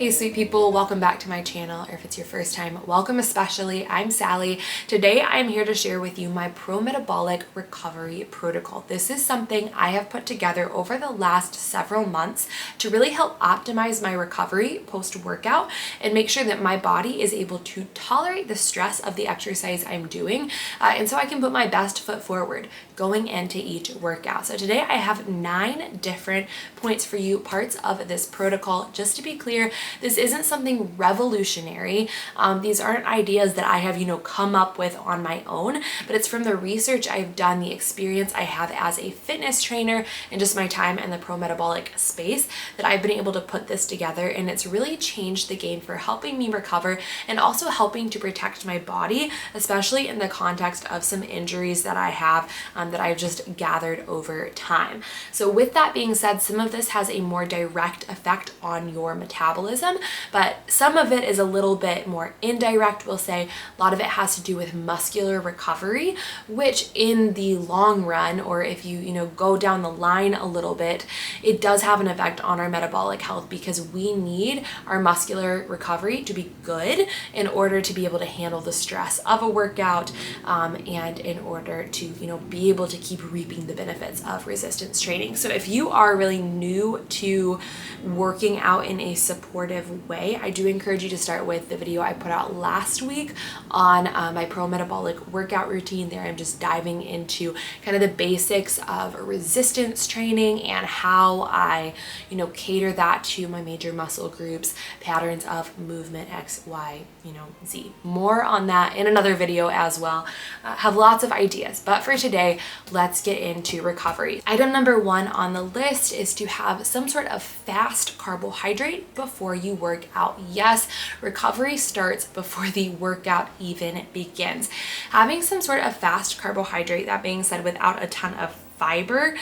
Hey sweet people, welcome back to my channel, or if it's your first time, welcome especially. I'm Sally. Today I'm here to share with you my pro-metabolic recovery protocol. This is something I have put together over the last several months to really help optimize my recovery post-workout and make sure that my body is able to tolerate the stress of the exercise I'm doing, and so I can put my best foot forward going into each workout. So today I have 9 different points for you, parts of this protocol. Just to be clear, this isn't something revolutionary. These aren't ideas that I have, come up with on my own, but it's from the research I've done, the experience I have as a fitness trainer, and just my time in the pro-metabolic space that I've been able to put this together. And it's really changed the game for helping me recover and also helping to protect my body, especially in the context of some injuries that I have that I've just gathered over time. So with that being said, some of this has a more direct effect on your metabolism, but some of it is a little bit more indirect, we'll say. A lot of it has to do with muscular recovery, which in the long run, or if you go down the line a little bit, it does have an effect on our metabolic health, because we need our muscular recovery to be good in order to be able to handle the stress of a workout, and in order to be able to keep reaping the benefits of resistance training. So if you are really new to working out in a supportive way, I do encourage you to start with the video I put out last week on my pro-metabolic workout routine. There I'm just diving into kind of the basics of resistance training and how I cater that to my major muscle groups, patterns of movement X, Y, Z. More on that in another video as well. Have lots of ideas, but for today, let's get into recovery. Item number 1 on the list is to have some sort of fast carbohydrate before you work out. Yes, recovery starts before the workout even begins. Having some sort of fast carbohydrate, that being said, without a ton of fiber,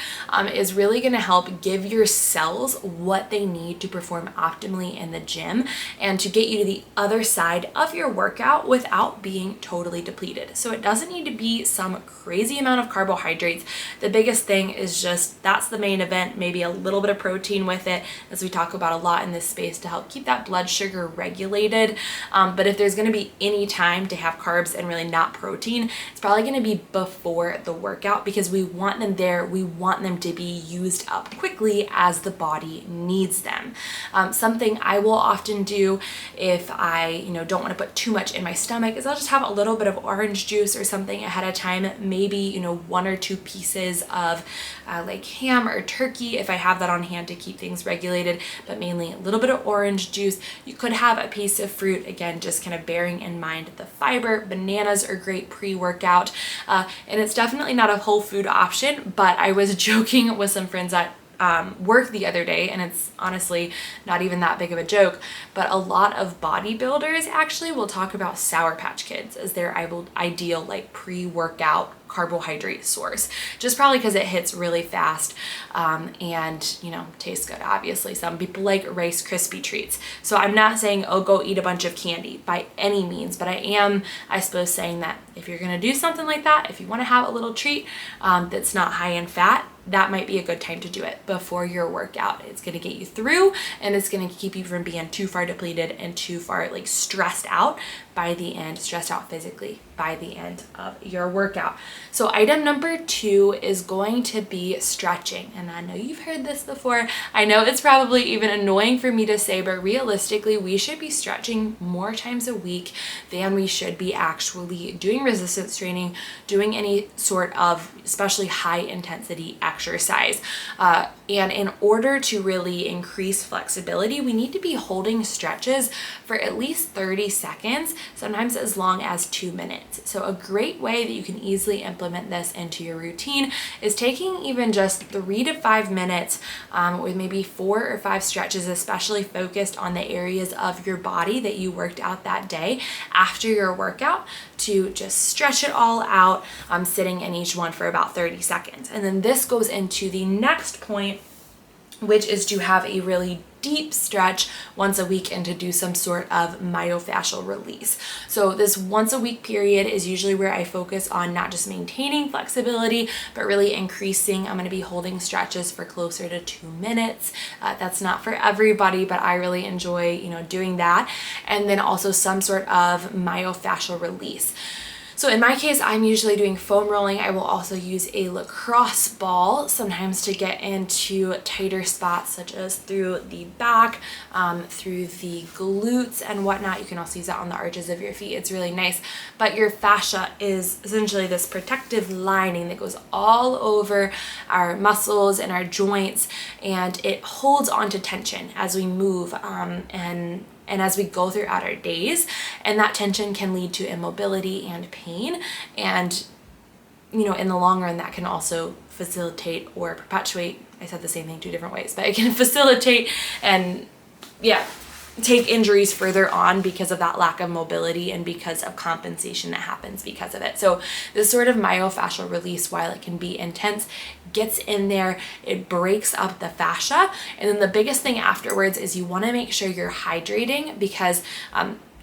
is really going to help give your cells what they need to perform optimally in the gym and to get you to the other side of your workout without being totally depleted. So it doesn't need to be some crazy amount of carbohydrates. The biggest thing is just that's the main event, maybe a little bit of protein with it, as we talk about a lot in this space, to help keep that blood sugar regulated. But if there's going to be any time to have carbs and really not protein, it's probably going to be before the workout, because we want them there. We want them to be used up quickly as the body needs them. Something I will often do if I don't want to put too much in my stomach is I'll just have a little bit of orange juice or something ahead of time, maybe 1 or 2 pieces of like ham or turkey if I have that on hand to keep things regulated, but mainly a little bit of orange juice. You could have a piece of fruit, again, just kind of bearing in mind the fiber. Bananas are great pre-workout, and it's definitely not a whole food option, but I was joking with some friends at work the other day, and it's honestly not even that big of a joke, but a lot of bodybuilders actually will talk about Sour Patch Kids as their ideal like pre-workout carbohydrate source, just probably because it hits really fast, and tastes good. Obviously some people like Rice Krispie treats, so I'm not saying go eat a bunch of candy by any means, but I am, I suppose, saying that if you're gonna do something like that, if you want to have a little treat that's not high in fat, that might be a good time to do it before your workout. It's going to get you through, and it's going to keep you from being too far depleted and too far like stressed out by the end, stressed out physically by the end of your workout. So item number 2 is going to be stretching. And I know you've heard this before. I know it's probably even annoying for me to say, but realistically, we should be stretching more times a week than we should be actually doing resistance training, doing any sort of especially high intensity exercise. And in order to really increase flexibility, we need to be holding stretches for at least 30 seconds, sometimes as long as 2 minutes. So a great way that you can easily implement this into your routine is taking even just 3 to 5 minutes with maybe 4 or 5 stretches, especially focused on the areas of your body that you worked out that day after your workout, to just stretch it all out, sitting in each one for about 30 seconds. And then this goes into the next point, which is to have a really deep stretch once a week and to do some sort of myofascial release. So this once a week period is usually where I focus on not just maintaining flexibility, but really increasing. I'm going to be holding stretches for closer to 2 minutes. That's not for everybody, but I really enjoy, doing that. And then also some sort of myofascial release. So in my case, I'm usually doing foam rolling. I will also use a lacrosse ball sometimes to get into tighter spots, such as through the back, through the glutes and whatnot. You can also use that on the arches of your feet. It's really nice. But your fascia is essentially this protective lining that goes all over our muscles and our joints, and it holds onto tension as we move and as we go throughout our days, and that tension can lead to immobility and pain. And, in the long run, that can also facilitate or perpetuate, I said the same thing 2 different ways, but it can facilitate and, take injuries further on because of that lack of mobility and because of compensation that happens because of it. So this sort of myofascial release, while it can be intense, gets in there, it breaks up the fascia. And then the biggest thing afterwards is you want to make sure you're hydrating, because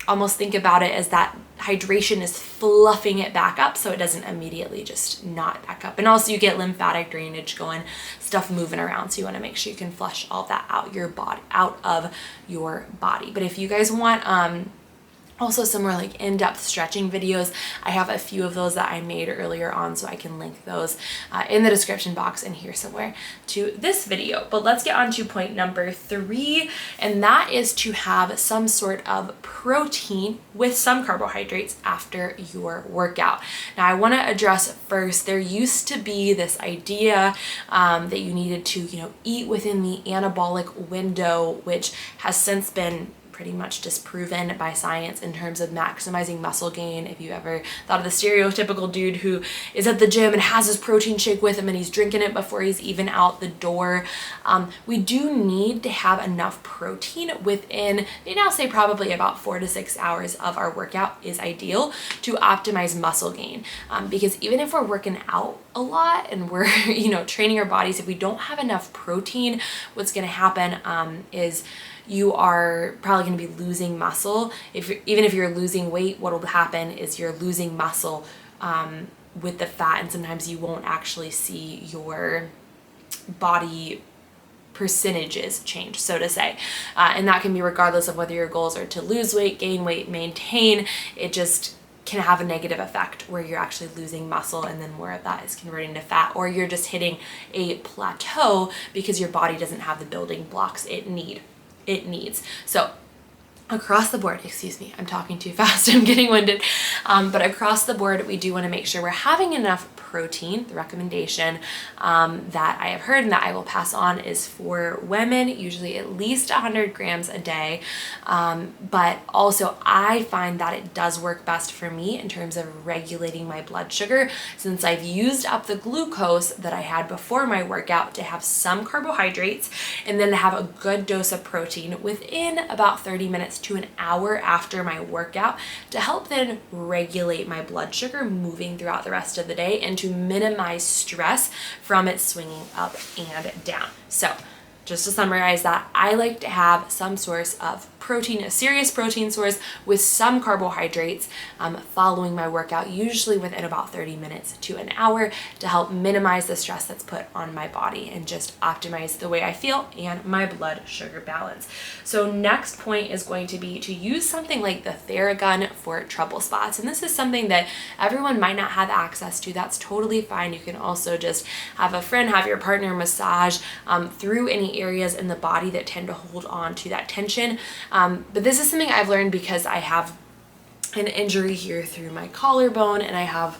almost think about it as that hydration is fluffing it back up so it doesn't immediately just knot back up. And also you get lymphatic drainage going, stuff moving around, so you want to make sure you can flush all that out of your body. But if you guys want also some more like in-depth stretching videos, I have a few of those that I made earlier on, so I can link those in the description box and here somewhere to this video. But let's get on to point number 3, and that is to have some sort of protein with some carbohydrates after your workout. Now I want to address first, there used to be this idea that you needed to, eat within the anabolic window, which has since been pretty much disproven by science in terms of maximizing muscle gain. If you ever thought of the stereotypical dude who is at the gym and has his protein shake with him and he's drinking it before he's even out the door, we do need to have enough protein within, they now say probably about 4 to 6 hours of our workout is ideal to optimize muscle gain. Because even if we're working out a lot and we're, training our bodies, if we don't have enough protein, what's going to happen is you are probably going to be losing muscle. Even if you're losing weight, what will happen is you're losing muscle with the fat, and sometimes you won't actually see your body percentages change, so to say. And that can be regardless of whether your goals are to lose weight, gain weight, maintain. It just can have a negative effect where you're actually losing muscle, and then more of that is converting to fat, or you're just hitting a plateau because your body doesn't have the building blocks it needs. So across the board, excuse me, I'm talking too fast, I'm getting winded, but across the board, we do want to make sure we're having enough protein. The recommendation that I have heard and that I will pass on is for women, usually at least 100 grams a day. But also I find that it does work best for me in terms of regulating my blood sugar, since I've used up the glucose that I had before my workout to have some carbohydrates and then to have a good dose of protein within about 30 minutes to an hour after my workout to help then regulate my blood sugar moving throughout the rest of the day and to minimize stress from it swinging up and down. So just to summarize that, I like to have some source of protein, a serious protein source with some carbohydrates following my workout, usually within about 30 minutes to an hour, to help minimize the stress that's put on my body and just optimize the way I feel and my blood sugar balance. So next point is going to be to use something like the Theragun for trouble spots. And this is something that everyone might not have access to. That's totally fine. You can also just have a friend, have your partner massage through any areas in the body that tend to hold on to that tension. But this is something I've learned because I have an injury here through my collarbone, and I have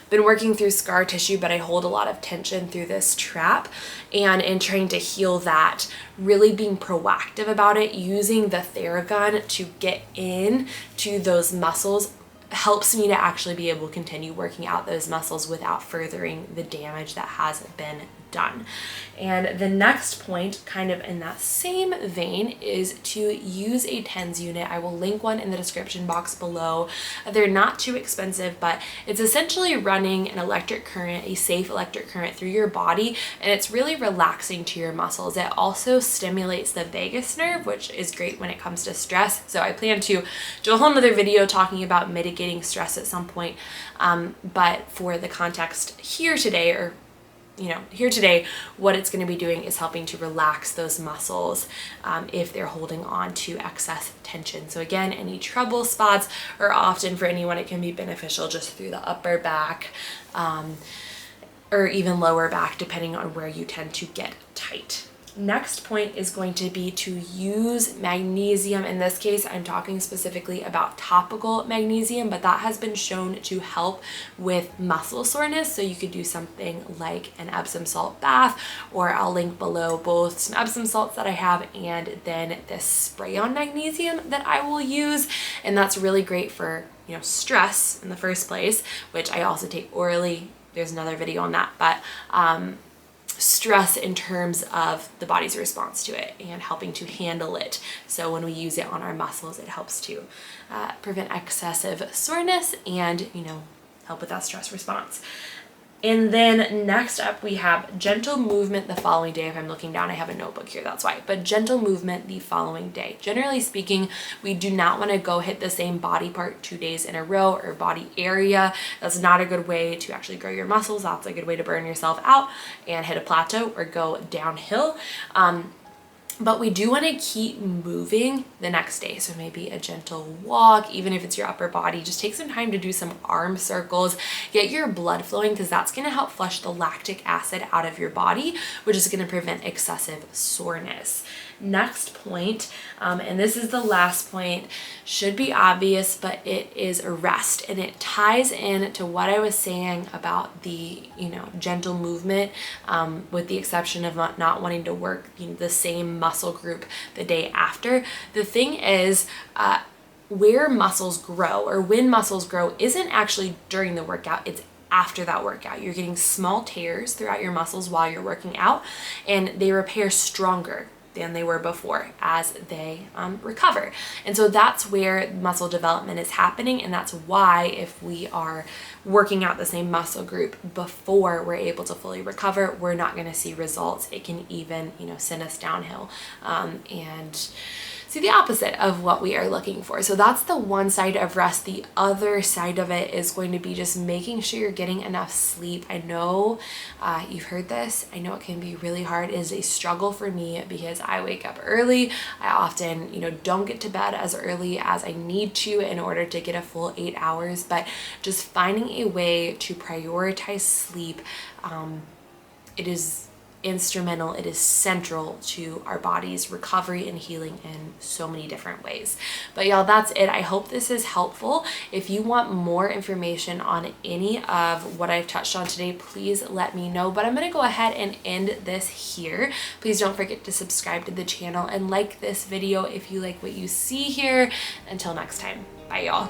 been working through scar tissue, but I hold a lot of tension through this trap. And in trying to heal that, really being proactive about it, using the Theragun to get in to those muscles helps me to actually be able to continue working out those muscles without furthering the damage that has been done. And the next point, kind of in that same vein, is to use a TENS unit. I will link one in the description box below. They're not too expensive, but it's essentially running an electric current, a safe electric current through your body, and it's really relaxing to your muscles. It also stimulates the vagus nerve, which is great when it comes to stress. So I plan to do a whole nother video talking about mitigating stress at some point. But for the context here today, what it's going to be doing is helping to relax those muscles if they're holding on to excess tension. So again, any trouble spots, or often for anyone, it can be beneficial just through the upper back or even lower back, depending on where you tend to get tight. Next point is going to be to use magnesium. In this case, I'm talking specifically about topical magnesium, but that has been shown to help with muscle soreness. So you could do something like an Epsom salt bath, or I'll link below both some Epsom salts that I have and then this spray on magnesium that I will use. And that's really great for, stress in the first place, which I also take orally. There's another video on that, but stress in terms of the body's response to it and helping to handle it. So when we use it on our muscles, it helps to prevent excessive soreness and, help with that stress response. And then next up, we have gentle movement the following day. If I'm looking down, I have a notebook here, that's why. But gentle movement the following day. Generally speaking, we do not want to go hit the same body part 2 days in a row or body area. That's not a good way to actually grow your muscles. That's a good way to burn yourself out and hit a plateau or go downhill. But we do want to keep moving the next day. So maybe a gentle walk, even if it's your upper body, just take some time to do some arm circles, get your blood flowing, because that's going to help flush the lactic acid out of your body, which is going to prevent excessive soreness. Next point, and this is the last point, should be obvious, but it is rest. And it ties in to what I was saying about the, gentle movement, with the exception of not wanting to work the same muscle group the day after. The thing is, where muscles grow, or when muscles grow, isn't actually during the workout, it's after that workout. You're getting small tears throughout your muscles while you're working out, and they repair stronger than they were before as they recover. And so that's where muscle development is happening, and that's why if we are working out the same muscle group before we're able to fully recover, we're not going to see results. It can even send us downhill and see the opposite of what we are looking for. So that's the one side of rest. The other side of it is going to be just making sure you're getting enough sleep. I know you've heard this. I know it can be really hard. It is a struggle for me because I wake up early. I often, don't get to bed as early as I need to in order to get a full 8 hours, but just finding a way to prioritize sleep, it is instrumental, it is central to our body's recovery and healing in so many different ways. But y'all, that's it. I hope this is helpful. If you want more information on any of what I've touched on today, please let me know. But I'm going to go ahead and end this here. Please don't forget to subscribe to the channel and like this video if you like what you see here. Until next time, bye y'all.